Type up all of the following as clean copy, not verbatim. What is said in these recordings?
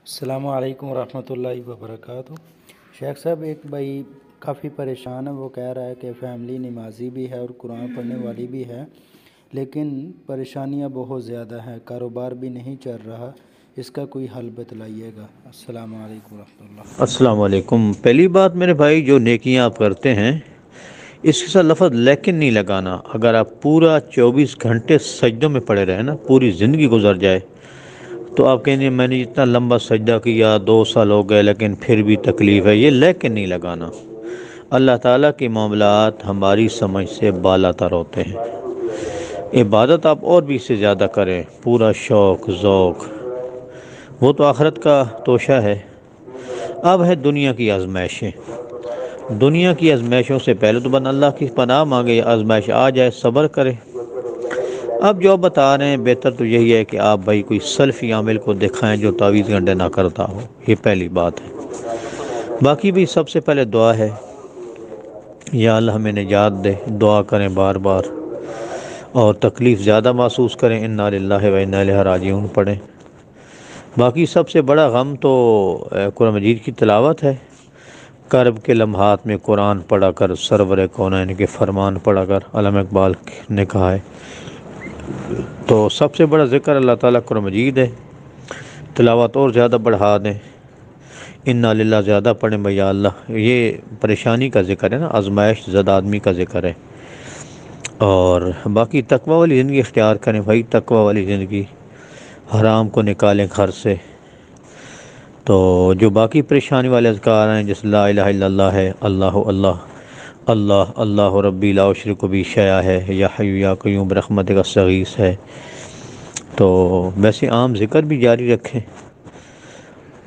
السلام علیکم ورحمۃ اللہ وبرکاتہ۔ شیخ صاحب، ایک بھائی کافی پریشان ہے، وہ کہہ رہا ہے کہ فیملی نمازی بھی ہے اور قرآن پڑھنے والی بھی ہے، لیکن پریشانیاں بہت زیادہ ہیں، کاروبار بھی نہیں چل رہا، اس کا کوئی حل بتلائیے گا۔ السلام علیکم ورحمۃ اللہ۔ السلام علیکم۔ پہلی بات میرے بھائی، جو نیکیاں آپ کرتے ہیں اس کے ساتھ لفظ لیکن نہیں لگانا۔ اگر آپ پورا 24 گھنٹے سجدوں میں پڑے رہے نا، پوری زندگی گزر جائے، تو آپ کہیں گے میں نے اتنا لمبا سجدہ کیا، 2 سال ہو گئے لیکن پھر بھی تکلیف ہے، یہ لیکن نہیں لگانا۔ اللہ تعالیٰ کے معاملات ہماری سمجھ سے بالا تر ہوتے ہیں۔ عبادت آپ اور بھی اس سے زیادہ کریں، پورا شوق ذوق، وہ تو آخرت کا توشہ ہے۔ اب ہے دنیا کی آزمائشیں۔ دنیا کی آزمائشوں سے پہلے تو بن اللہ کی پناہ مانگے، آزمائش آ جائے صبر کرے۔ اب جو بتا رہے ہیں بہتر تو یہی ہے کہ آپ بھائی کوئی سلفی عامل کو دکھائیں جو 24 گھنٹے نہ کرتا ہو، یہ پہلی بات ہے۔ باقی بھی سب سے پہلے دعا ہے، یا اللہ ہمیں نجات دے، دعا کریں بار بار، اور تکلیف زیادہ محسوس کریں انا للہ و انا الیہ راجعون پڑھیں۔ باقی سب سے بڑا غم تو قرآن مجید کی تلاوت ہے۔ کرب کے لمحات میں قرآن پڑھا کر، سرور کونین کے فرمان پڑھا کر، علامہ اقبال نے کہا ہے۔ تو سب سے بڑا ذکر اللہ تعالیٰ قرآن مجید ہے، تلاوت اور زیادہ بڑھا دیں، انا للہ زیادہ پڑھیں بھائی، یا اللہ۔ یہ پریشانی کا ذکر ہے نا، آزمائش زدہ آدمی کا ذکر ہے۔ اور باقی تقوی والی زندگی اختیار کریں بھائی، تقوی والی زندگی، حرام کو نکالیں گھر سے۔ تو جو باقی پریشانی والے اذکار ہیں، جیسے لا الہ الا اللہ ہے، اللہ اللہ اللہ اللہ ربی لا اشرک بہ شیئا ہے، یا حی یا قیوم برحمتک استغیث ہے، تو ویسے عام ذکر بھی جاری رکھیں۔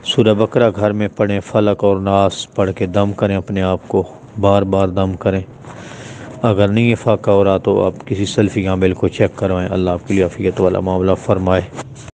سورہ بقرہ گھر میں پڑھیں، فلق اور ناس پڑھ کے دم کریں اپنے آپ کو، بار بار دم کریں۔ اگر نہیں فاقہ ہو رہا تو آپ کسی سلفی عامل کو چیک کروائیں، اللہ آپ کے لیے عافیت والا معاملہ فرمائے۔